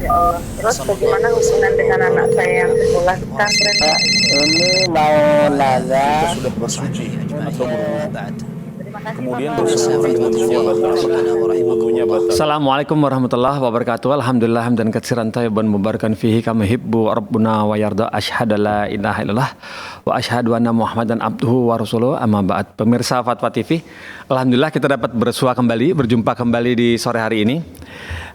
Ya Allah. Terus bagaimana hubungan dengan anak saya yang sekolah di pesantren? Pak, ini mau nanya. Kita sudah bersuci atau berwudu. Terima kasih Kemudian Bapak. bersentuhan dengan wudunya batal. Wudunya batal. Assalamualaikum warahmatullahi wabarakatuh. Alhamdulillah hamdan katsiran thayyiban mubarakan fihi kama yuhibbu rabbuna wa yarda. Asyhadu la ilaha illallah wa asyhadu anna Muhammadan abduhu wa rasuluhu. Amma ba'd. Pemirsa Fatwa TV, alhamdulillah kita dapat berjumpa kembali di sore hari ini.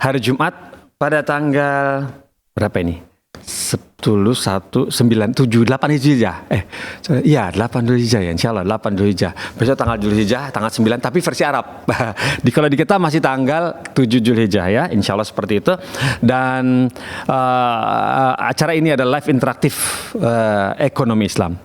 Hari Jumat pada tanggal berapa ini? 10, 1, 9, 7, 8 Zulhijjah. Iya 8 Zulhijjah ya, insyaallah 8 Zulhijjah. Besok tanggal Zulhijjah, tanggal 9 tapi versi Arab. Kalau di kita masih tanggal 7 Zulhijjah ya, insyaallah seperti itu. Dan acara ini adalah live interaktif ekonomi Islam.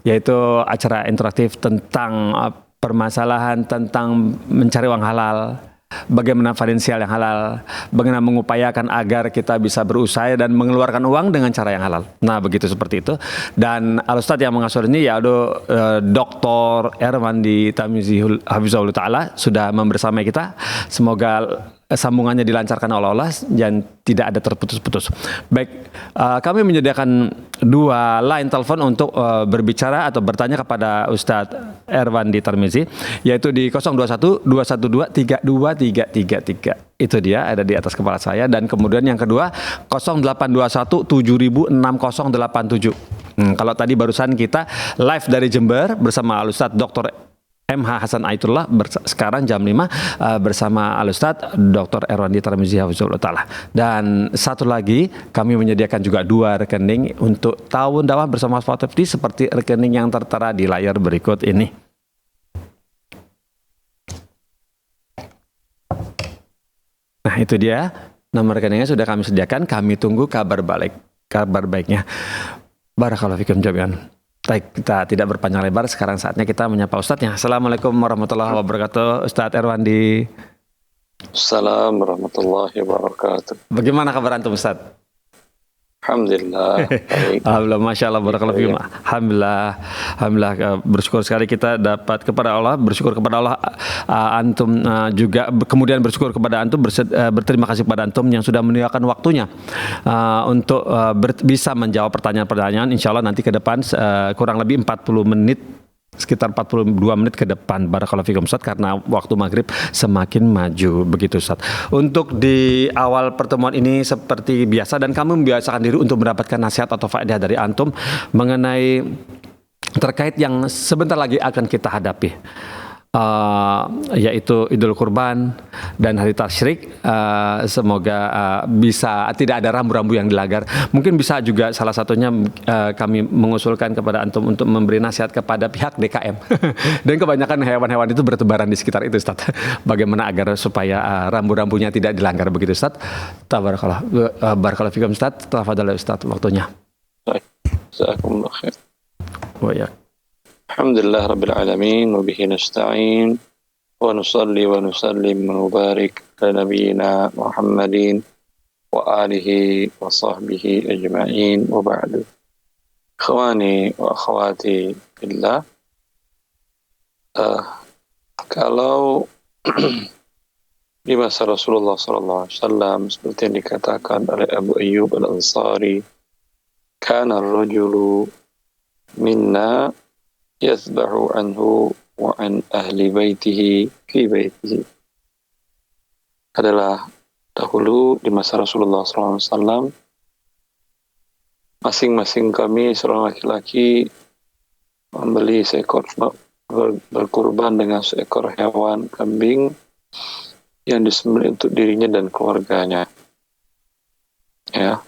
Yaitu acara interaktif tentang permasalahan tentang mencari uang halal, bagaimana finansial yang halal, bagaimana mengupayakan agar kita bisa berusaha dan mengeluarkan uang dengan cara yang halal. Nah, begitu seperti itu. Dan Al-Ustadz yang mengasuh ini yaitu Dr. Erwandi Tarmizi Hafizahullah Ta'ala sudah membersamai kita. Semoga sambungannya dilancarkan oleh Allah dan tidak ada terputus-putus. Baik, kami menyediakan 2 line telepon untuk berbicara atau bertanya kepada Ustadz Erwandi Tarmizi, yaitu di 021 212 32333. Itu dia ada di atas kepala saya. Dan kemudian yang kedua 0821 706087. Kalau tadi barusan kita live dari Jember bersama Al-Ustadz Dr. MH Hasan Aitullah, sekarang jam 5 bersama Al-Ustadz Dr. Erwandi Tarmizi Hafizahullah Ta'ala. Dan satu lagi kami menyediakan juga 2 rekening untuk tahun dakwah bersama Fatwa TV seperti rekening yang tertera di layar berikut ini. Nah, itu dia nomor rekeningnya sudah kami sediakan. Kami tunggu kabar baiknya. Barakallahu fikum jami'an. Baik, kita tidak berpanjang lebar. Sekarang saatnya kita menyapa Ustadznya. Assalamualaikum warahmatullahi wabarakatuh. Ustadz Erwandi. Assalamualaikum warahmatullahi wabarakatuh. Bagaimana kabar antum, Ustadz? Alhamdulillah. Baik. Alhamdulillah, masya Allah, barakallahu fikum. Alhamdulillah, bersyukur sekali kita dapat kepada Allah, bersyukur kepada Allah, antum juga kemudian bersyukur kepada antum, berterima kasih kepada antum yang sudah menyediakan waktunya untuk bisa menjawab pertanyaan-pertanyaan. Insya Allah nanti ke depan kurang lebih 40 menit, sekitar 42 menit ke depan. Barakallahu fikum Ustaz, karena waktu maghrib semakin maju. Begitu Ustaz. Untuk di awal pertemuan ini seperti biasa, dan kami membiasakan diri untuk mendapatkan nasihat atau faedah dari antum mengenai terkait yang sebentar lagi akan kita hadapi, yaitu Idul Kurban dan Hari Tasyrik. Semoga bisa tidak ada rambu-rambu yang dilanggar. Mungkin bisa juga salah satunya kami mengusulkan kepada antum untuk memberi nasihat kepada pihak DKM. Dan kebanyakan hewan-hewan itu bertebaran di sekitar itu, Ustaz. Bagaimana agar supaya rambu-rambunya tidak dilanggar, begitu Ustaz. Barakallahu fikum Ustaz. Tafadhal Ustaz, waktunya. Baik. Jazakumullah khair. Wa ya. Alhamdulillah Rabbil Alamin, wa bihi nasta'in, wa nusalli wa nusallim wa nubarik ala nabiyyina Muhammadin wa alihi wa sahbihi ajma'in, wa ba'du. Ikhwani wa akhwati billah, kalau di masa Rasulullah SAW seperti yang dikatakan oleh Abu Ayyub Al-Ansari, kana ar-rajulu minna yasbahu anhu wa an ahli baitihi fi baitihi. Adalah dahulu di masa Rasulullah SAW, masing-masing kami seorang laki-laki membeli seekor, berkurban dengan seekor hewan kambing yang disembelih untuk dirinya dan keluarganya. Ya,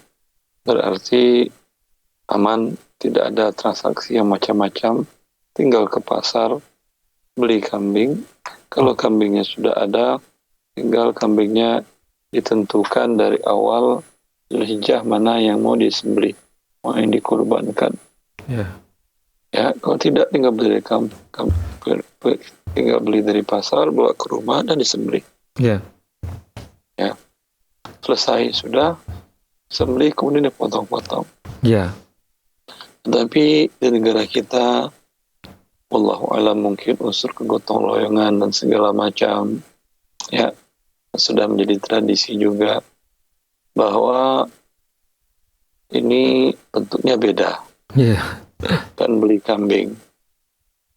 berarti aman, tidak ada transaksi yang macam-macam. Tinggal ke pasar, beli kambing. Kalau kambingnya sudah ada, tinggal kambingnya ditentukan dari awal Zulhijjah mana yang mau disembelih, mana yang dikurbankan. Ya, kalau tidak tinggal beli dari pasar, bawa ke rumah dan disembelih. Ya, selesai sudah sembelih, kemudian dipotong-potong. Tapi di negara kita, wallahu alam, mungkin unsur kegotong royongan dan segala macam ya sudah menjadi tradisi juga, bahwa bentuknya beda. Iya. Bukan beli kambing,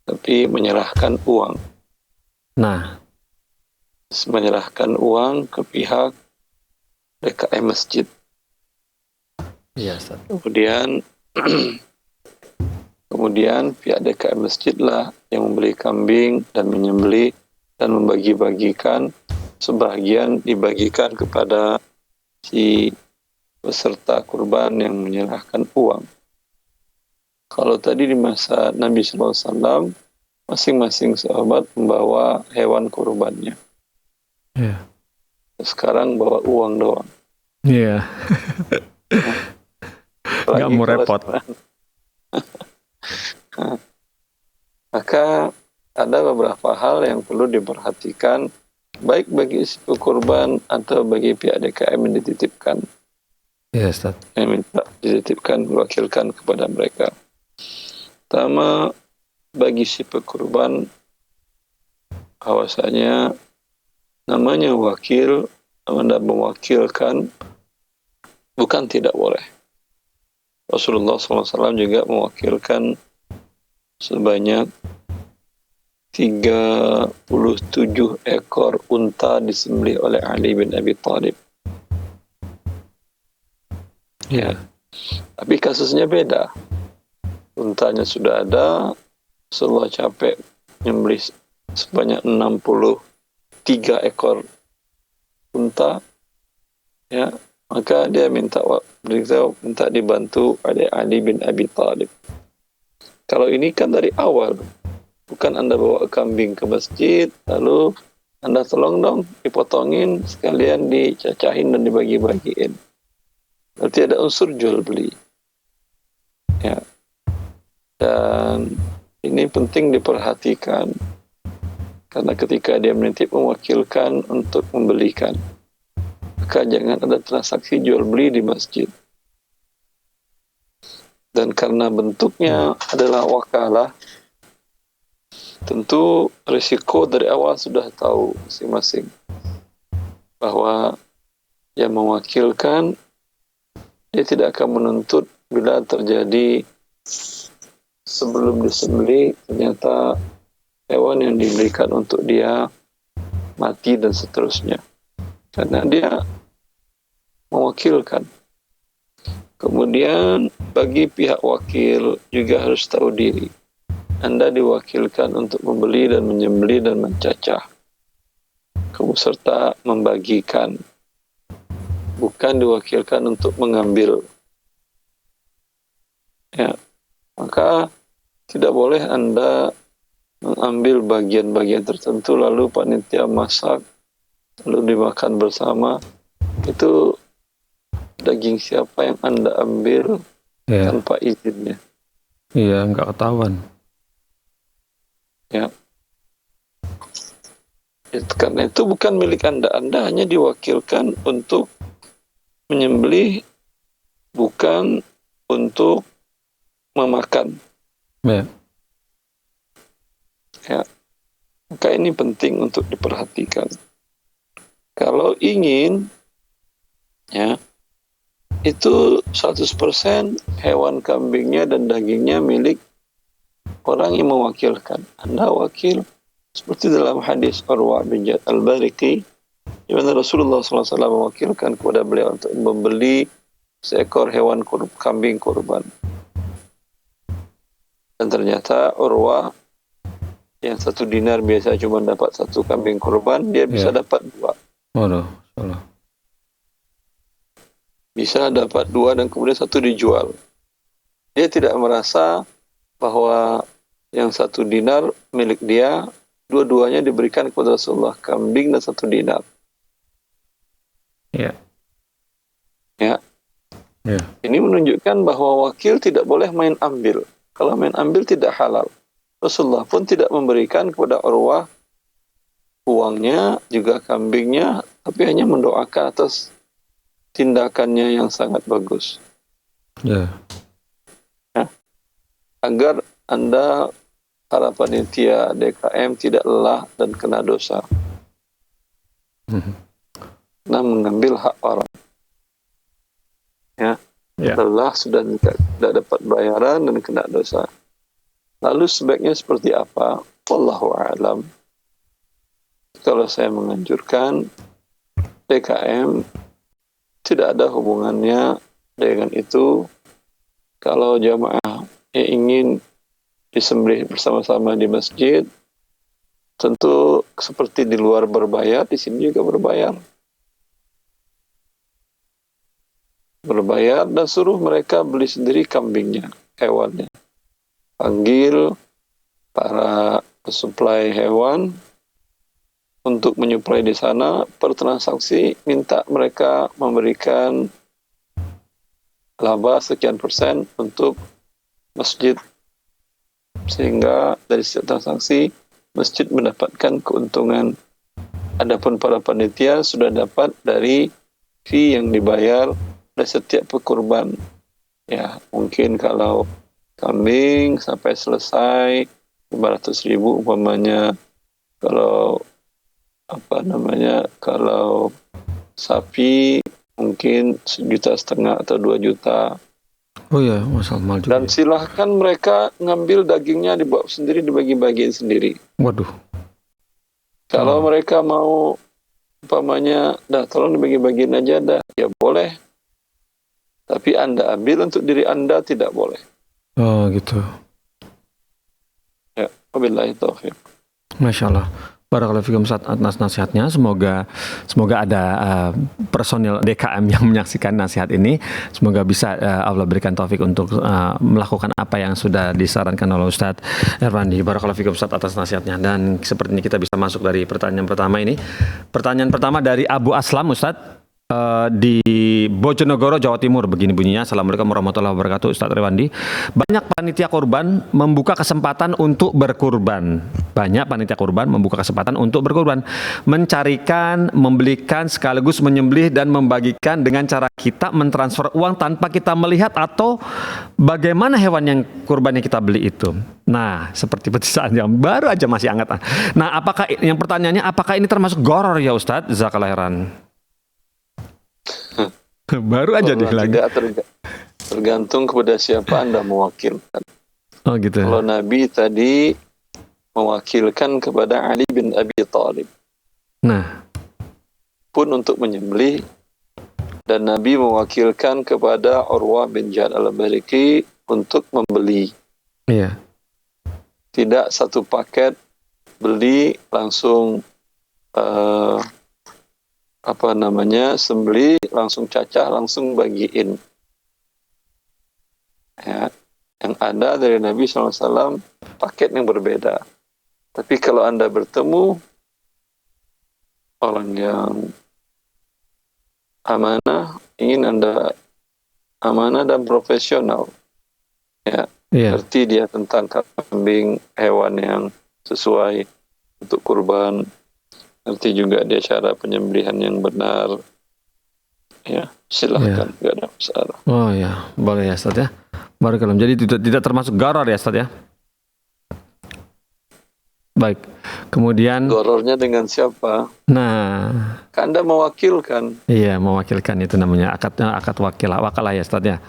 tapi menyerahkan uang. Nah, Menyerahkan uang ke pihak DKM masjid. iya Ustaz. Kemudian pihak DKM masjid lah yang membeli kambing dan menyembelih dan membagi-bagikan, sebagian dibagikan kepada si peserta kurban yang menyerahkan uang. Kalau tadi di masa Nabi SAW, masing-masing sahabat membawa hewan kurbannya. Iya. Sekarang bawa uang doang. Iya. Nggak mau repot. Maka ada beberapa hal yang perlu diperhatikan, baik bagi si kurban atau bagi pihak DKM yang dititipkan. Iya Ustaz. Yang minta dititipkan, diwakilkan kepada mereka. Pertama, bagi si pekurban, bahwasanya namanya wakil, Anda mewakilkan, bukan tidak boleh. Rasulullah SAW juga mewakilkan sebanyak 37 ekor unta disembelih oleh Ali bin Abi Thalib. Ya. Tapi kasusnya beda. Untanya sudah ada, Rasulullah capek menyembelih sebanyak 63 ekor unta, ya, maka dia minta dibantu oleh Ali bin Abi Thalib. Kalau ini kan dari awal, bukan Anda bawa kambing ke masjid, lalu Anda tolong dong dipotongin, sekalian dicacahin dan dibagi-bagiin. Berarti ada unsur jual beli. Ya. Dan ini penting diperhatikan, karena ketika dia menitip mewakilkan untuk membelikan, maka jangan ada transaksi jual beli di masjid. Dan karena bentuknya adalah wakalah, tentu risiko dari awal sudah tahu masing-masing bahwa yang mewakilkan dia tidak akan menuntut bila terjadi sebelum disembelih ternyata hewan yang diberikan untuk dia mati dan seterusnya, karena dia mewakilkan. Kemudian bagi pihak wakil juga harus tahu diri. Anda diwakilkan untuk membeli dan menyembelih dan mencacah, serta membagikan, bukan diwakilkan untuk mengambil. Ya, maka tidak boleh Anda mengambil bagian-bagian tertentu lalu panitia masak lalu dimakan bersama. Itu daging siapa yang Anda ambil tanpa izinnya? Iya, nggak ketahuan. Ya. Karena itu bukan milik Anda. Anda hanya diwakilkan untuk menyembelih, bukan untuk memakan. Ya. Ya. Maka ini penting untuk diperhatikan. Kalau ingin, ya, itu 100% hewan kambingnya dan dagingnya milik orang yang mewakilkan. Anda wakil, seperti dalam hadis Urwah bin Jad al-Bariqi, di mana Rasulullah SAW mewakilkan kepada beliau untuk membeli seekor hewan kambing kurban. Dan ternyata Urwah yang 1 dinar biasa cuma dapat 1 kambing kurban, dia bisa dapat 2. Salah. Bisa dapat 2 dan kemudian 1 dijual. Dia tidak merasa bahwa yang 1 dinar milik dia, dua-duanya diberikan kepada Rasulullah, kambing dan 1 dinar. Ya. Ya. Ya. Ini menunjukkan bahwa wakil tidak boleh main ambil. Kalau main ambil tidak halal. Rasulullah pun tidak memberikan kepada Urwah uangnya, juga kambingnya, tapi hanya mendoakan atas tindakannya yang sangat bagus. Ya. Ya. Agar Anda, para panitia DKM, tidak lelah dan kena dosa. Nah, mengambil hak orang. Ya. lelah, sudah tidak dapat bayaran dan kena dosa. Lalu sebaiknya seperti apa? Wallahu a'lam. Kalau saya menganjurkan DKM tidak ada hubungannya dengan itu. Kalau jamaah yang ingin disembelih bersama-sama di masjid, tentu seperti di luar berbayar, di sini juga berbayar. Berbayar dan suruh mereka beli sendiri kambingnya, hewannya. Panggil para pesuplai hewan untuk menyuplai di sana, per transaksi minta mereka memberikan laba sekian persen untuk masjid, sehingga dari setiap transaksi masjid mendapatkan keuntungan. Adapun para panitia sudah dapat dari fee yang dibayar dari setiap pekurban. Ya, mungkin kalau kambing sampai selesai 500.000 umpamanya, kalau kalau sapi mungkin 1,5 juta atau 2 juta. Oh ya, masalah juga. Dan silahkan mereka ngambil dagingnya, dibawa sendiri, dibagi-bagiin sendiri. Waduh. Kalau mereka mau umpamanya, tolong dibagi-bagiin aja ya boleh. Tapi Anda ambil untuk diri Anda tidak boleh. Oh gitu. Ya, wabillahi taufiq. Masya Allah. Barakallahu fikum Ustaz atas nasihatnya. Semoga ada personil DKM yang menyaksikan nasihat ini. Semoga bisa Allah berikan taufik untuk melakukan apa yang sudah disarankan oleh Ustaz Erwandi. Barakallahu fikum Ustaz atas nasihatnya. Dan sepertinya kita bisa masuk dari pertanyaan pertama ini. Pertanyaan pertama dari Abu Aslam Ustaz. Di Bojonegoro, Jawa Timur. Begini bunyinya. Assalamualaikum warahmatullahi wabarakatuh. Ustaz Rewandi, banyak panitia kurban membuka kesempatan untuk berkurban. Banyak panitia kurban membuka kesempatan untuk berkurban, mencarikan, membelikan, sekaligus menyembelih dan membagikan dengan cara kita mentransfer uang tanpa kita melihat atau bagaimana hewan yang kurban yang kita beli itu. Nah, seperti petisaan yang baru aja masih hangat. Nah, yang pertanyaannya, apakah ini termasuk goror ya Ustaz? Jazakallahu khairan. Baru aja deh lagi. Tidak tergantung kepada siapa Anda mewakilkan. Oh gitu. Kalau Nabi tadi mewakilkan kepada Ali bin Abi Thalib. Nah, pun untuk menyembelih, dan Nabi mewakilkan kepada Urwah bin Jad al-Bariki untuk membeli. Iya. Tidak satu paket beli langsung sembeli, langsung cacah, langsung bagiin. Ya, yang ada dari Nabi SAW paket yang berbeda. Tapi kalau Anda bertemu orang yang amanah, ingin Anda amanah dan profesional, ya, ngerti dia tentang kambing, hewan yang sesuai untuk kurban, ngerti juga dia cara penyembelihan yang benar, ya silahkan, nggak ada masalah. Oh ya, boleh ya Ustaz ya. Barakallahu. Jadi tidak termasuk gharar ya Ustaz ya. Baik. Kemudian Ghararnya dengan siapa? Nah, Anda mewakilkan. Iya, mewakilkan itu namanya akad wakalah ya Ustaz ya.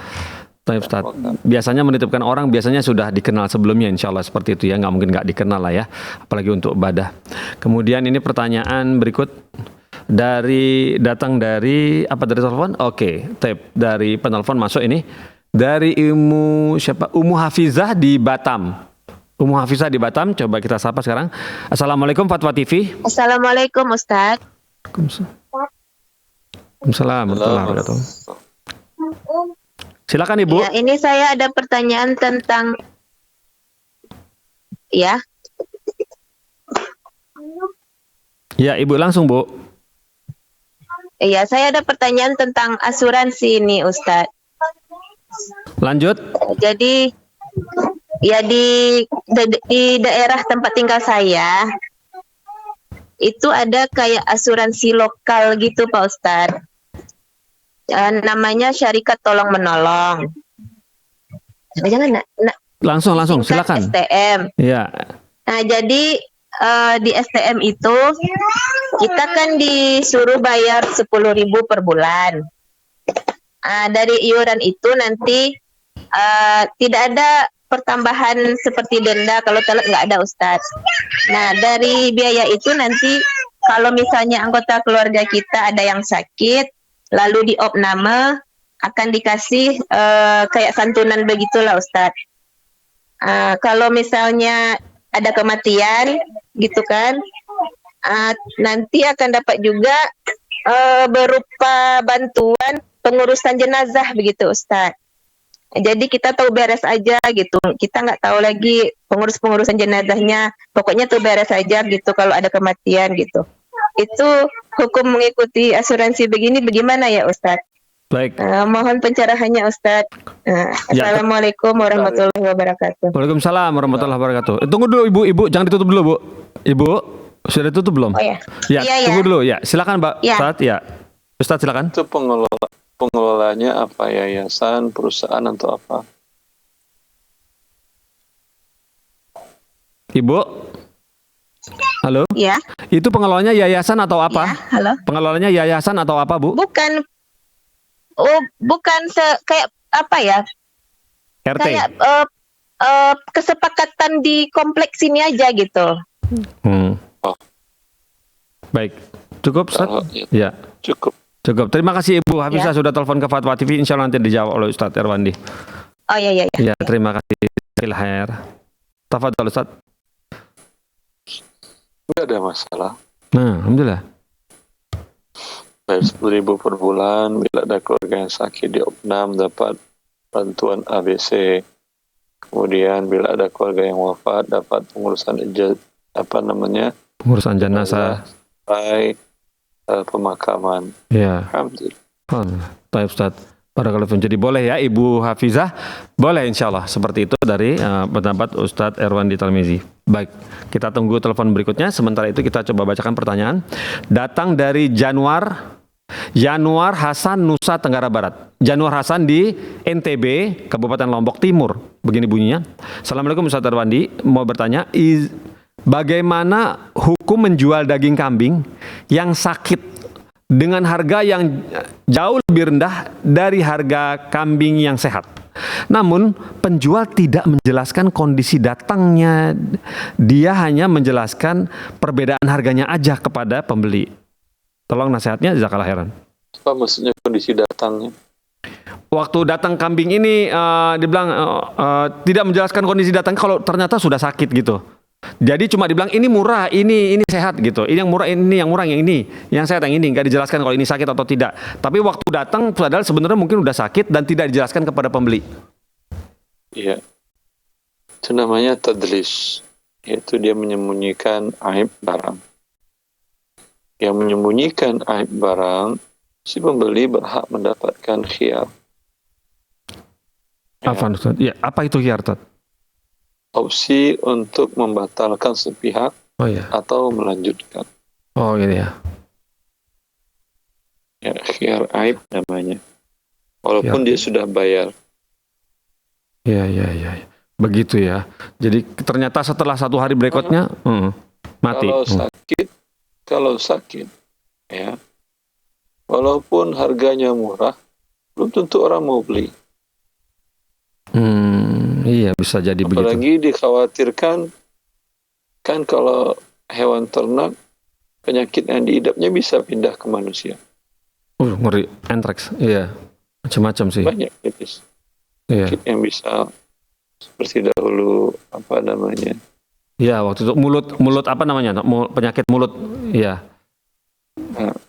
Tapi Ustaz, biasanya menitipkan orang biasanya sudah dikenal sebelumnya, insya Allah seperti itu ya, nggak mungkin nggak dikenal lah ya, apalagi untuk ibadah. Kemudian ini pertanyaan berikut datang dari telepon? Oke, dari penelpon masuk ini dari Ummu Hafizah di Batam. Ummu Hafizah di Batam, coba kita sapa sekarang. Assalamualaikum Fatwa TV. Assalamualaikum Ustaz. Waalaikumsalam warahmatullahi wabarakatuh. Silakan Ibu. Ya, ini saya ada pertanyaan tentang ya. Ya, Ibu langsung, Bu. Iya, saya ada pertanyaan tentang asuransi ini, Ustaz. Lanjut. Jadi ya di daerah tempat tinggal saya itu ada kayak asuransi lokal gitu, Pak Ustaz. Namanya Syarikat Tolong Menolong. Jangan langsung silakan. STM. Iya. Nah, jadi di STM itu kita kan disuruh bayar 10.000 per bulan. Dari iuran itu nanti tidak ada pertambahan seperti denda kalau telat, nggak ada Ustadz. Nah, dari biaya itu nanti kalau misalnya anggota keluarga kita ada yang sakit, lalu diopname, akan dikasih kayak santunan begitulah Ustadz. Kalau misalnya ada kematian gitu kan, nanti akan dapat juga berupa bantuan pengurusan jenazah begitu Ustadz. Jadi kita tahu beres aja gitu. Kita nggak tahu lagi pengurusan jenazahnya. Pokoknya tuh beres aja gitu kalau ada kematian gitu. Itu hukum mengikuti asuransi begini bagaimana ya Ustadz? Baik. Mohon pencerahannya Ustadz. Assalamualaikum warahmatullahi wabarakatuh. Waalaikumsalam warahmatullahi wabarakatuh. Tunggu dulu Ibu, jangan ditutup dulu Bu. Ibu, sudah tutup belum? Oh ya. Ya, tunggu dulu ya. Silakan Mbak Ustadz ya. Ustadz silakan. Itu pengelolanya apa, yayasan, perusahaan atau apa? Ibu. Halo? Ya. Itu pengelolanya yayasan atau apa? Ya, halo. Pengelolanya yayasan atau apa, Bu? Bukan kayak apa ya? RT. Kayak kesepakatan di kompleks ini aja gitu. Baik. Cukup, Ustadz? Ya. Ya. Cukup. Terima kasih Ibu Hafizah sudah telepon ke Fatwa TV. Insya Allah nanti dijawab oleh Ustadz Erwandi. Oh iya. Ya, terima kasih. Khair. Tafadhol Ustadz. Nggak ada masalah. Nah, alhamdulillah. Bayar 10.000 per bulan. Bila ada keluarga yang sakit di opnam dapat bantuan ABC. Kemudian bila ada keluarga yang wafat dapat pengurusan pengurusan jenazah. Sampai pemakaman. Ya. Alhamdulillah. Baik Ustaz. Barakallahu. Jadi boleh ya Ibu Hafizah, boleh insya Allah seperti itu dari pendapat Ustadz Erwandi Talmizi. Baik, kita tunggu telepon berikutnya. Sementara itu kita coba bacakan pertanyaan. Datang dari Januar Hasan, Nusa Tenggara Barat. Januar Hasan di NTB, Kabupaten Lombok Timur. Begini bunyinya. Assalamualaikum Ustadz Erwandi, mau bertanya, bagaimana hukum menjual daging kambing yang sakit dengan harga yang jauh lebih rendah dari harga kambing yang sehat? Namun penjual tidak menjelaskan kondisi datangnya, dia hanya menjelaskan perbedaan harganya aja kepada pembeli. Tolong nasihatnya, jazakallah khairan. Apa maksudnya kondisi datangnya? Waktu datang kambing ini dibilang tidak menjelaskan kondisi datang kalau ternyata sudah sakit gitu. Jadi cuma dibilang ini murah, ini sehat gitu. Ini yang murah, yang ini, yang sehat yang ini. Nggak dijelaskan kalau ini sakit atau tidak. Tapi waktu datang padahal sebenarnya mungkin udah sakit dan tidak dijelaskan kepada pembeli. Iya. Itu namanya tadlis. Yaitu dia menyembunyikan aib barang. Yang menyembunyikan aib barang, si pembeli berhak mendapatkan khiyar. Ya, apa itu khiyar, Tad? Opsi untuk membatalkan sepihak atau melanjutkan. Oh gitu ya. Ya, khiyar aib namanya. Walaupun dia sudah bayar. Ya. Begitu ya. Jadi ternyata setelah 1 hari berikutnya mati. Kalau sakit, ya, walaupun harganya murah, belum tentu orang mau beli. Iya, bisa jadi begitu. Apalagi dikhawatirkan, kan kalau hewan ternak, penyakit yang diidapnya bisa pindah ke manusia. Ngeri, anthrax, iya, macam-macam sih. Banyak jenis penyakit yang bisa seperti dahulu, apa namanya? Iya, waktu itu mulut apa namanya? Penyakit mulut, iya. Nah,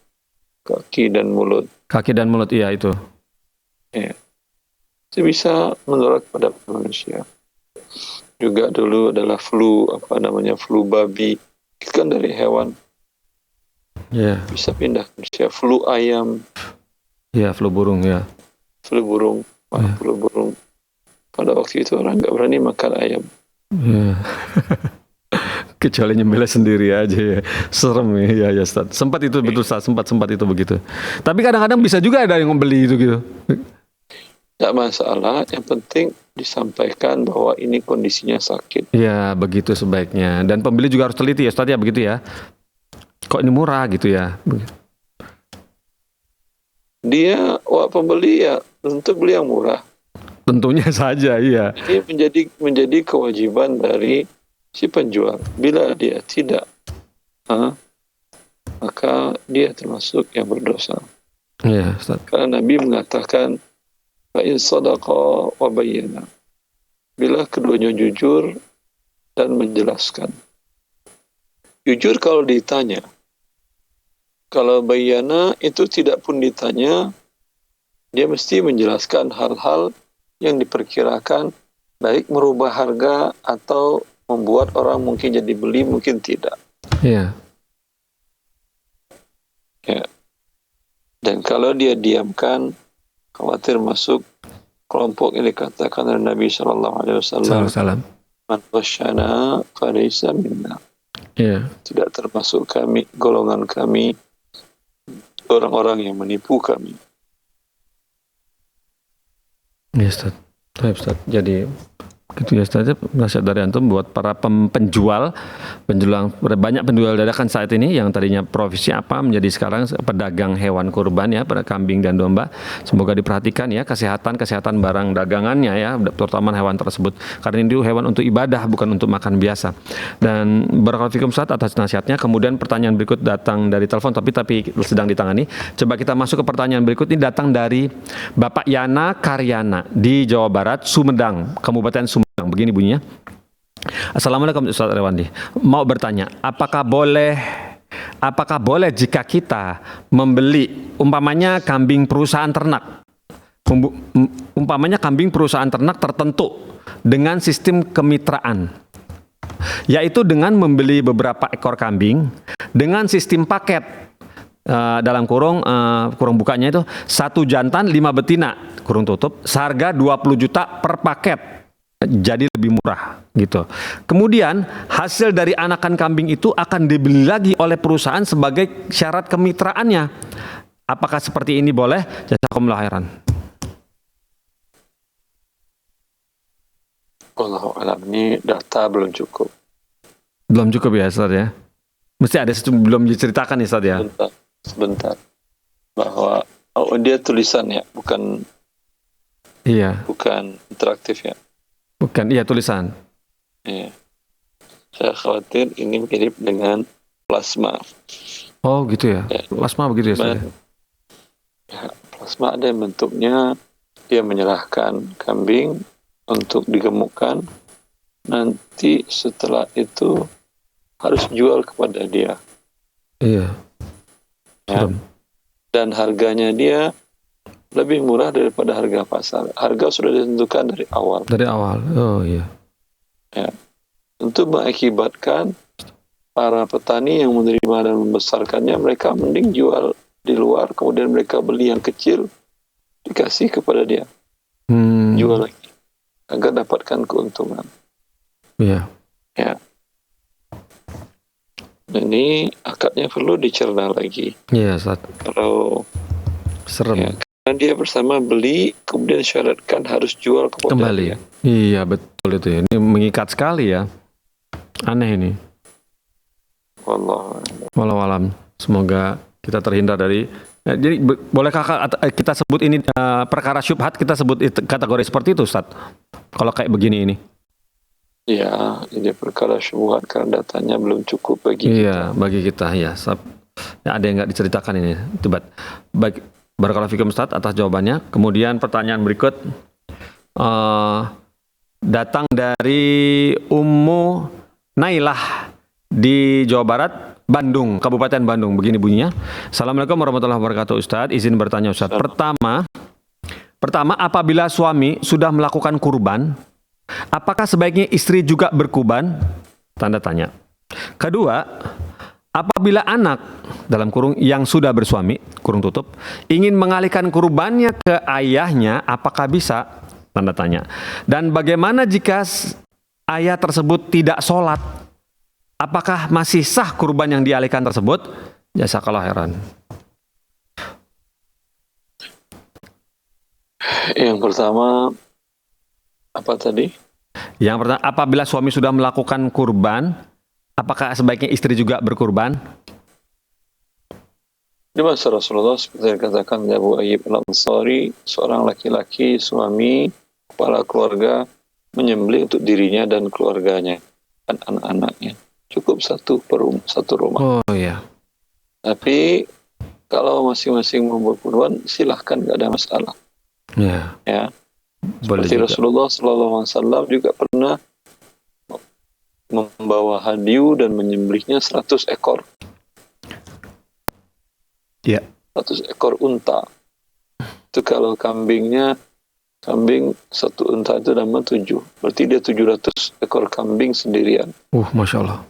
kaki dan mulut, iya itu. Ya. Itu bisa menular pada manusia. Juga dulu adalah flu babi, itu kan dari hewan. Iya. Bisa pindah ke manusia. Flu ayam. Iya, flu burung ya. Flu burung. Pada waktu itu orang nggak berani makan ayam. Iya. Kecuali nyembelih sendiri aja ya. Serem ya Ustaz. Sempat itu betul Ustaz, sempat itu begitu. Tapi kadang-kadang bisa juga ada yang membeli itu gitu. Tidak masalah, yang penting disampaikan bahwa ini kondisinya sakit. Iya, begitu sebaiknya. Dan pembeli juga harus teliti ya Ustaz ya, begitu ya. Kok ini murah gitu ya. dia pembeli ya tentu beli yang murah. Tentunya saja, iya. Ini menjadi kewajiban dari si penjual. Bila dia tidak, maka dia termasuk yang berdosa. Iya, Ustaz. Karena Nabi mengatakan, fa in sadaqa wa bayyana. Bila keduanya jujur dan menjelaskan. Jujur kalau ditanya. Kalau bayyana itu tidak pun ditanya, dia mesti menjelaskan hal-hal yang diperkirakan baik merubah harga atau membuat orang mungkin jadi beli, mungkin tidak. Iya. Ya. Dan kalau dia diamkan, khawatir masuk kelompok yang dikatakan oleh Nabi SAW, Salam. man ghasyana falaysa minna. Iya. Tidak termasuk kami, golongan kami, orang-orang yang menipu kami. Iya, Ustaz. Baik, Ustaz. Jadi gitu ya, Ustaz. Nasihat dari antum buat para penjual banyak penjual dadakan saat ini yang tadinya profesi apa menjadi sekarang pedagang hewan kurban ya, pada kambing dan domba. Semoga diperhatikan ya kesehatan barang dagangannya ya, terutama hewan tersebut. Karena ini hewan untuk ibadah bukan untuk makan biasa. Dan barakallahu fikum Ustaz atas nasihatnya. Kemudian pertanyaan berikut datang dari telepon tapi sedang ditangani. Coba kita masuk ke pertanyaan berikut, ini datang dari Bapak Yana Karyana di Jawa Barat, Sumedang, Kabupaten Sumedang. Begini bunyinya. Assalamualaikum Ustaz Rewandi. Mau bertanya, apakah boleh jika kita membeli umpamanya kambing perusahaan ternak, tertentu dengan sistem kemitraan, yaitu dengan membeli beberapa ekor kambing dengan sistem paket, dalam kurung bukanya itu 1 jantan 5 betina kurung tutup, seharga 20 juta per paket. Jadi lebih murah gitu. Kemudian hasil dari anakan kambing itu akan dibeli lagi oleh perusahaan sebagai syarat kemitraannya. Apakah seperti ini boleh? Jazakumullah khairan. Wallahu a'lam, ini data belum cukup. Belum cukup ya Ustaz ya? Mesti ada belum diceritakan ya Ustaz ya? Sebentar. Bahwa dia tulisan ya, bukan interaktif ya. Bukan, iya tulisan. Iya. Saya khawatir ini mirip dengan plasma. Oh gitu ya? Plasma begitu ya Ustaz? Ya, plasma ada yang bentuknya dia menyerahkan kambing untuk digemukkan. Nanti setelah itu harus jual kepada dia. Iya. Ya. Dan harganya dia lebih murah daripada harga pasar. Harga sudah ditentukan dari awal. Dari awal. Oh iya. Ya. Untuk mengakibatkan para petani yang menerima dan membesarkannya, mereka mending jual di luar, kemudian mereka beli yang kecil, dikasih kepada dia. Jual lagi. Agar dapatkan keuntungan. Iya. Ya. Ini akadnya perlu dicerna lagi. Iya, Ustaz. Kalau serem. Ya, karena dia bersama beli, kemudian syaratkan harus jual kepada kembali. dia. Iya, betul itu. Ini mengikat sekali ya. Aneh ini. Wallahu alam. Semoga kita terhindar dari. Jadi bolehkah kita sebut ini perkara syubhat, kita sebut kategori seperti itu, Ustaz? Kalau kayak begini ini. Ya, ini perkara syubhat karena datanya belum cukup bagi kita. Iya, bagi kita ya. Ada yang nggak diceritakan ini. Debat. Baik, barakallahu fikum Ustaz atas jawabannya. Kemudian pertanyaan berikut datang dari Ummu Nailah di Jawa Barat, Bandung, Kabupaten Bandung. Begini bunyinya. Assalamualaikum warahmatullahi wabarakatuh Ustaz. Izin bertanya Ustaz. Pertama, apabila suami sudah melakukan kurban, apakah sebaiknya istri juga berkurban? Tanda tanya. Kedua, apabila anak dalam kurung yang sudah bersuami, kurung tutup, ingin mengalihkan kurbannya ke ayahnya, apakah bisa? Tanda tanya. Dan bagaimana jika ayah tersebut tidak sholat? Apakah masih sah kurban yang dialihkan tersebut? Jazakallahu khairan. Yang pertama, apa tadi? Yang pertama, apabila suami sudah melakukan kurban, apakah sebaiknya istri juga berkurban? Di masa Rasulullah seperti yang dikatakan Abu Ayyub Al-Ansari, seorang laki-laki, suami, kepala keluarga, menyembelih untuk dirinya dan keluarganya dan anak-anaknya. Cukup satu rumah. Oh iya. Tapi kalau masing-masing membuat kurban, silahkan, nggak ada masalah. Ya. Ya. Boleh Seperti juga. Rasulullah SAW juga pernah membawa hadiu dan menyembelihnya 100 ekor. Iya. 100 ekor unta. Itu kalau kambing satu unta itu nama 7. Berarti dia 700 ekor kambing sendirian. Masya Allah.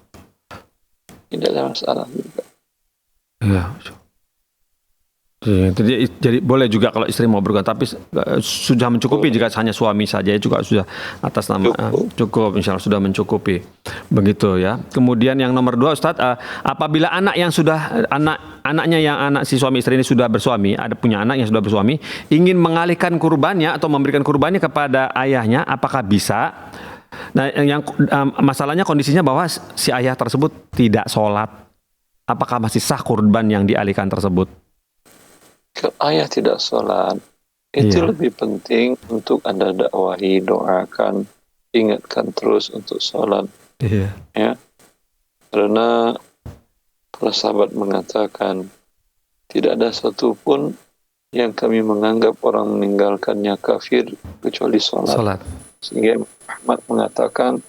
Tidak ada masalah juga. Iya. Jadi boleh juga kalau istri mau berkurban, tapi sudah mencukupi jika hanya suami saja juga sudah atas nama cukup, insya Allah sudah mencukupi. Begitu ya. Kemudian yang nomor 2 Ustadz, apabila anak si suami istri ini sudah bersuami, ada punya anak yang sudah bersuami, ingin mengalihkan kurbannya atau memberikan kurbannya kepada ayahnya, apakah bisa? Nah, yang masalahnya kondisinya bahwa si ayah tersebut tidak sholat. Apakah masih sah kurban yang dialihkan tersebut? Kalau ayah tidak sholat, itu lebih penting untuk Anda dakwahi, doakan, ingatkan terus untuk sholat. Iya. Ya. Karena para sahabat mengatakan, tidak ada satupun yang kami menganggap orang meninggalkannya kafir kecuali sholat. Sehingga Muhammad mengatakan,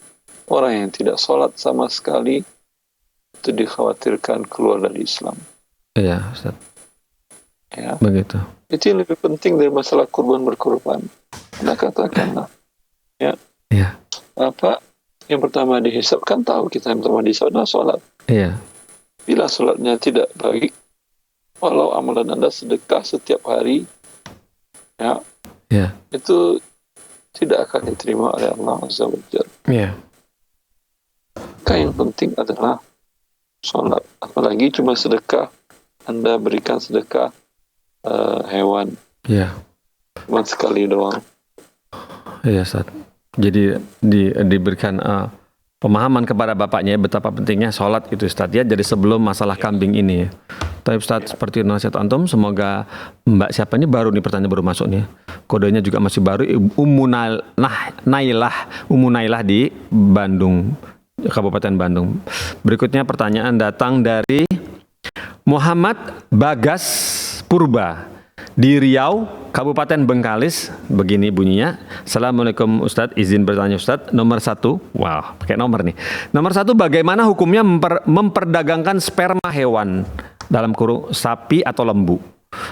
orang yang tidak sholat sama sekali, itu dikhawatirkan keluar dari Islam. Iya, Ustaz. Ya. Begitu. Itu yang lebih penting dari masalah kurban berkorban. Anda katakanlah, ya. Iya. Apa yang pertama dihisab, kan tahu kita yang pertama dihisab adalah sholat. Iya. Bila sholatnya tidak baik, walau amalan Anda sedekah setiap hari, ya, itu tidak akan diterima oleh Allah Azza wa Jalla. Iya. Yang penting adalah sholat. Apalagi cuma sedekah, Anda berikan sedekah hewan. Iya. Cuma sekali doang. Iya, Ustaz. Jadi diberikan pemahaman kepada bapaknya betapa pentingnya sholat itu, Ustaz ya. Jadi sebelum masalah kambing ini. Tapi Ustaz, seperti nasihat antum, semoga Mbak siapa ini baru nih, pertanyaan baru masuk nih. Kodenya juga masih baru, Ummu Nailah di Bandung, Kabupaten Bandung. Berikutnya pertanyaan datang dari Muhammad Bagas Purba di Riau, Kabupaten Bengkalis. Begini bunyinya. Assalamualaikum Ustadz, izin bertanya Ustadz. Nomor 1, wow, pakai nomor nih. Nomor 1, bagaimana hukumnya memperdagangkan sperma hewan, dalam kurung sapi atau lembu,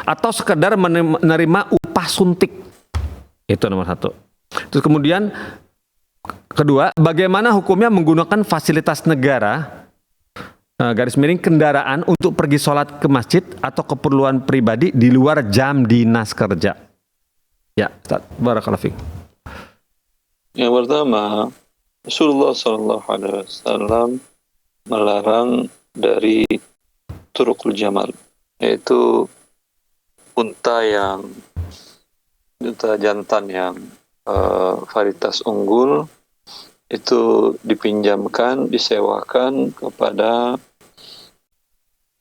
atau sekedar menerima upah suntik? Itu nomor 1. Terus kemudian kedua, bagaimana hukumnya menggunakan fasilitas negara, garis miring kendaraan untuk pergi sholat ke masjid atau keperluan pribadi di luar jam dinas kerja? Ya, Ustaz. Barakallahu fiik. Yang pertama, Rasulullah SAW melarang dari turukul jamal, yaitu unta jantan yang varietas unggul, itu dipinjamkan, disewakan kepada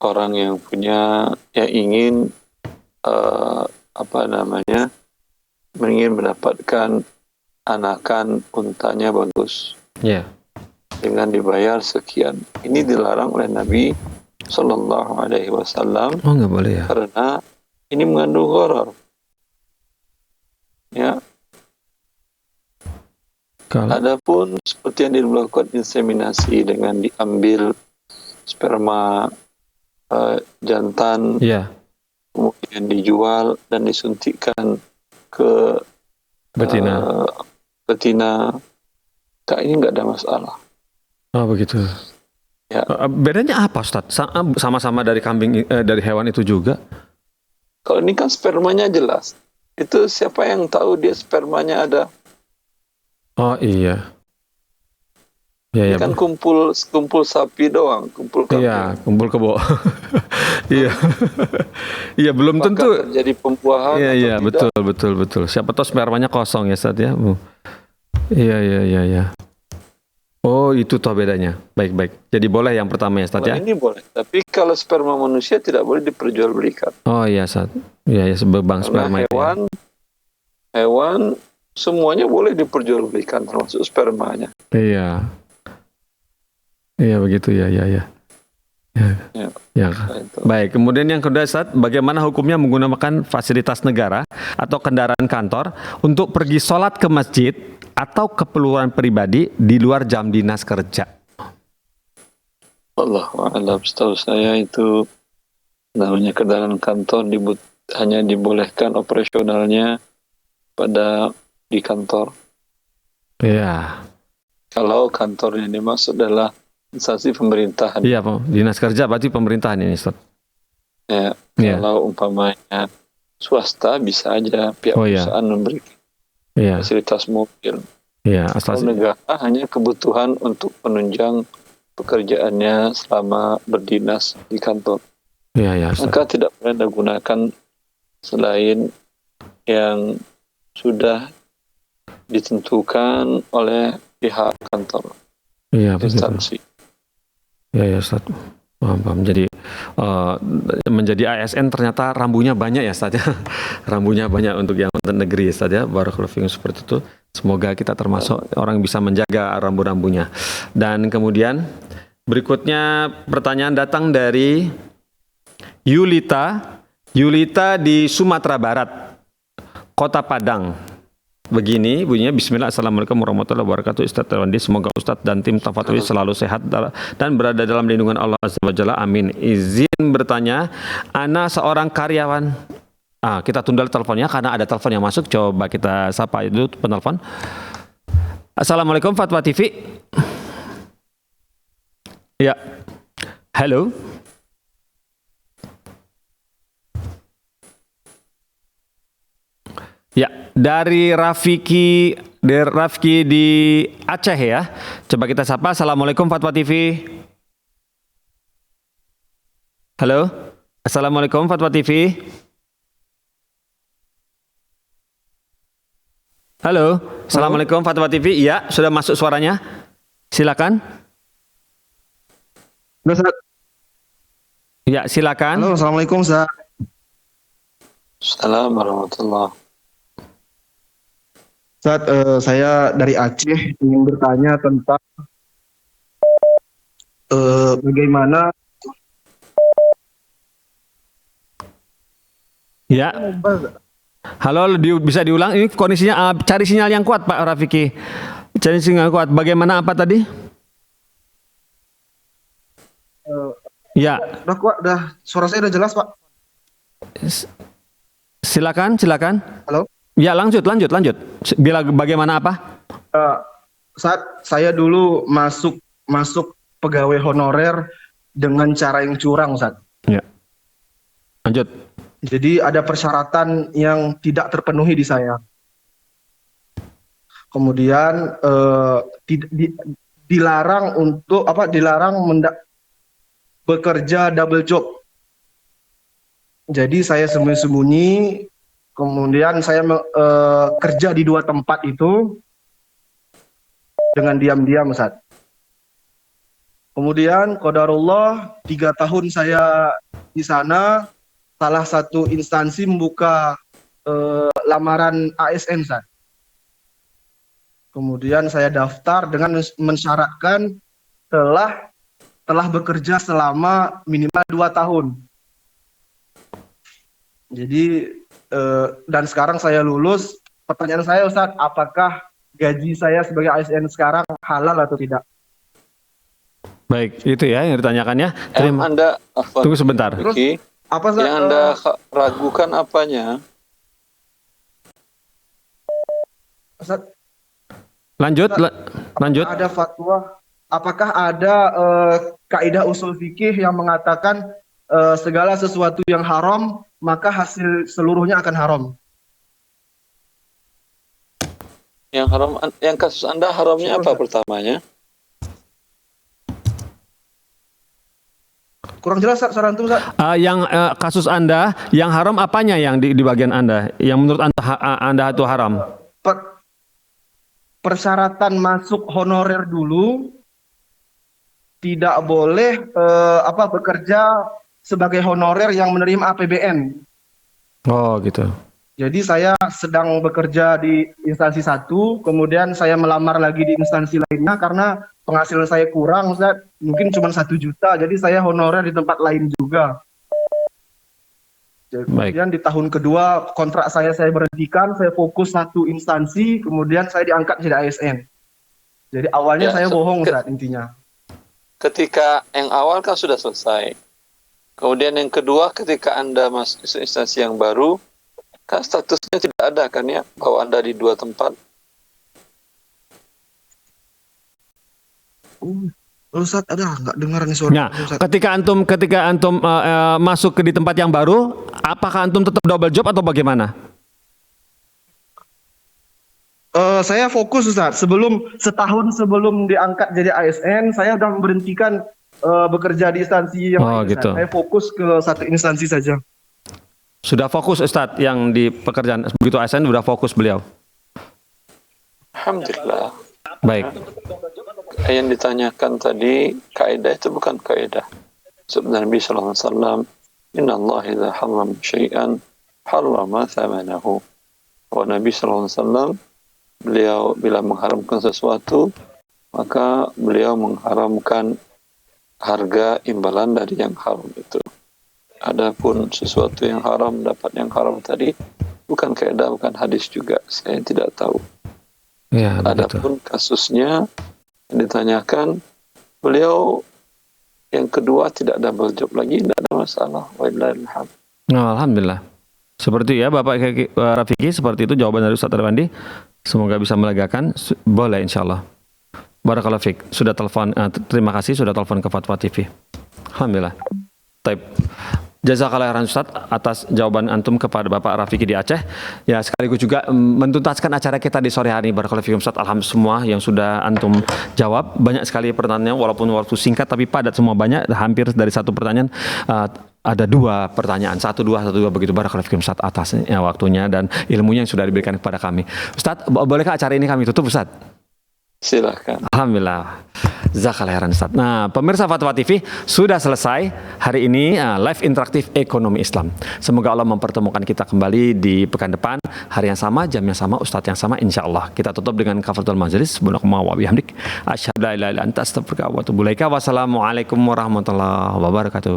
orang yang ingin ingin mendapatkan anakan untanya bagus, dengan dibayar sekian. Ini dilarang oleh Nabi Sallallahu Alaihi Wasallam. Nggak boleh ya? Karena ini mengandung gharar. Ya. Adapun seperti yang dilakukan inseminasi dengan diambil sperma jantan, kemudian dijual dan disuntikkan ke betina, ini nggak ada masalah. Oh begitu. Ya. Bedanya apa, Ustaz? Sama-sama dari kambing, dari hewan itu juga? Kalau ini kan spermanya jelas. Itu siapa yang tahu dia spermanya ada? Oh iya. Ini kan kumpul sapi doang, kumpul kambing. Iya, kumpul kebo. Iya. Iya, belum tentu jadi pembuahan. Iya, betul. Siapa tahu spermanya kosong ya, Ustaz ya. Iya. Oh, itu toh bedanya. Baik. Jadi boleh yang pertama ya, Ustaz Kalau ya? ini boleh, tapi kalau sperma manusia tidak boleh diperjualbelikan. Oh iya, Ustaz. Iya, sebebang Karena sperma itu. Ya. hewan semuanya boleh diperjualbelikan, termasuk spermanya. Iya. Iya begitu ya. Ya. Ya. Nah, itu. Baik, kemudian yang kedua Ustaz, bagaimana hukumnya menggunakan fasilitas negara atau kendaraan kantor untuk pergi sholat ke masjid atau keperluan pribadi di luar jam dinas kerja? Allahu a'lam, setahu saya itu namanya kendaraan kantor hanya dibolehkan operasionalnya di kantor. Iya. Kalau kantornya dimaksud adalah instansi pemerintahan. Iya, Pak. Dinas kerja berarti pemerintahan ini, Ustaz. Ya, Iya. kalau umpamanya swasta bisa aja pihak Oh, iya. perusahaan memberi Iya. fasilitas mobil. Iya, Kalau asal negara hanya kebutuhan untuk penunjang pekerjaannya selama berdinas di kantor. Iya, Ustaz. Maka tidak boleh digunakan selain yang sudah ditentukan oleh pihak kantor Iya, betul. instansi. Ya, Ustaz. Paham. Jadi menjadi ASN ternyata rambunya banyak ya, Ustaz ya. Rambunya banyak untuk yang negeri, Ustaz ya. Barakallahu fikum seperti itu. Semoga kita termasuk orang yang bisa menjaga rambu-rambunya. Dan kemudian berikutnya pertanyaan datang dari Yulita di Sumatera Barat, Kota Padang. Begini bunyinya, Bismillah, Assalamualaikum warahmatullahi wabarakatuh. Ustadz Terwandi, semoga Ustadz dan tim Tafatuli selalu sehat dan berada dalam lindungan Allah Azza wa Jalla, amin. Izin bertanya, ana seorang karyawan. Kita tunda teleponnya karena ada telepon yang masuk. Coba kita sapa dulu penelpon. Assalamualaikum Fatwa TV. Ya, halo. Ya, dari Rafiki di Aceh ya. Coba kita sapa. Assalamualaikum Fatwa TV. Halo. Assalamualaikum Fatwa TV. Halo. Assalamualaikum Fatwa TV. Iya, sudah masuk suaranya. Silakan. Halo, Ustaz. Ya, silakan. Halo, Assalamualaikum, Ustaz. Assalamualaikum warahmatullahi. Ustaz, saya dari Aceh ingin bertanya tentang bagaimana Ya. Halo, bisa diulang? Ini kondisinya cari sinyal yang kuat, Pak Rafiki. Cari sinyal kuat. Bagaimana apa tadi? Ya, udah kuat, suara saya udah jelas, Pak. silakan. Halo. Ya, lanjut. Bila bagaimana apa? Saat saya dulu masuk pegawai honorer dengan cara yang curang, Ustaz. Ya. Lanjut. Jadi ada persyaratan yang tidak terpenuhi di saya. Kemudian dilarang bekerja double job. Jadi saya sembunyi-sembunyi. Kemudian saya kerja di 2 tempat itu dengan diam-diam, Ustaz. Kemudian qadarullah 3 tahun saya di sana, salah satu instansi membuka lamaran ASN, Ustaz. Kemudian saya daftar dengan mensyaratkan telah bekerja selama minimal 2 tahun. Jadi dan sekarang saya lulus. Pertanyaan saya, Ustaz, apakah gaji saya sebagai ASN sekarang halal atau tidak? Baik, itu ya yang ditanyakannya. Terima. Tunggu sebentar. Riki, Apa, Ustaz? yang Anda ragukan apanya? Ustaz, Lanjut. ada fatwa? Apakah ada kaidah usul fikih yang mengatakan segala sesuatu yang haram maka hasil seluruhnya akan haram? Yang haram, yang kasus Anda haramnya apa pertamanya? Kurang jelas, suara antum, Ustaz. Yang kasus Anda, yang haram apanya yang di bagian Anda? Yang menurut Anda itu haram? Persyaratan masuk honorer dulu tidak boleh bekerja sebagai honorer yang menerima APBN. Oh gitu. Jadi saya sedang bekerja di instansi satu, kemudian saya melamar lagi di instansi lainnya karena penghasilan saya kurang, Ustaz. Mungkin cuma 1 juta, jadi saya honorer di tempat lain juga. Kemudian di tahun kedua kontrak saya berhentikan, saya fokus satu instansi, kemudian saya diangkat jadi ASN. Jadi awalnya saya bohong, Ustaz, intinya. Ketika yang awal kan sudah selesai. Kemudian yang kedua, ketika Anda masuk ke instansi yang baru, kan statusnya tidak ada kan ya, bahwa Anda di 2 tempat. Ustaz, ada nggak dengar nih suara? Nah, ketika antum masuk ke di tempat yang baru, apakah antum tetap double job atau bagaimana? Saya fokus, Ustaz. Setahun sebelum diangkat jadi ASN, saya sudah memberhentikan bekerja di instansi yang lain, gitu. Saya fokus ke satu instansi saja. Sudah fokus Ustadz yang di pekerjaan, begitu ASN sudah fokus beliau? Alhamdulillah. Baik. Yang ditanyakan tadi, kaidah itu bukan kaidah. Sebenarnya Nabi SAW, Inna Allah idha harram syai'an, harrama thamanahu. Nabi SAW, beliau bila mengharamkan sesuatu, maka beliau mengharamkan harga imbalan dari yang haram itu. Adapun sesuatu yang haram dapat yang haram tadi bukan kaidah, bukan hadis juga, saya tidak tahu. Ya, adapun kasusnya yang ditanyakan, beliau yang kedua tidak double job lagi, tidak ada masalah. Wallahilhamd. Alhamdulillah. Seperti ya Bapak Rafiki, seperti itu jawaban dari Ustaz Arwandi. Semoga bisa melegakan. Boleh insyaallah. Barakallahu fiik. Sudah telepon, terima kasih sudah telepon ke Fatwa TV. Alhamdulillah. Taib. Jazakallah khairan Ustaz atas jawaban antum kepada Bapak Rafiki di Aceh. Ya, sekaligus juga mentuntaskan acara kita di sore hari ini. Barakallahu fiikum Ustaz. Alhamdulillah semua yang sudah antum jawab. Banyak sekali pertanyaannya walaupun waktu singkat tapi padat semua, banyak, hampir dari satu pertanyaan ada 2 pertanyaan, 1, 2 begitu. Barakallahu fiikum Ustaz atas waktunya dan ilmunya yang sudah diberikan kepada kami. Ustaz, bolehkah acara ini kami tutup Ustaz? Silakan. Alhamdulillah. Jazakallah khairan Ustaz. Nah, pemirsa Fatwa TV, sudah selesai hari ini live interaktif ekonomi Islam. Semoga Allah mempertemukan kita kembali di pekan depan, hari yang sama, jam yang sama, Ustadz yang sama, insya Allah. Kita tutup dengan kafaratul majelis. Subhanallahi wa bihamdik. Asyhadu an la ilaha illa anta astaghfiruka wa atubu ilaika. Wassalamualaikum warahmatullahi wabarakatuh.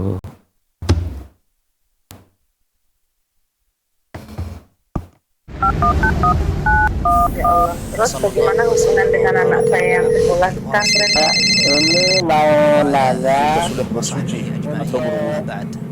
Ya Allah. Terus bagaimana hubungan dengan anak saya yang sekolah di pesantren? Ini mau nanya Sudah bersuci atau berwudu?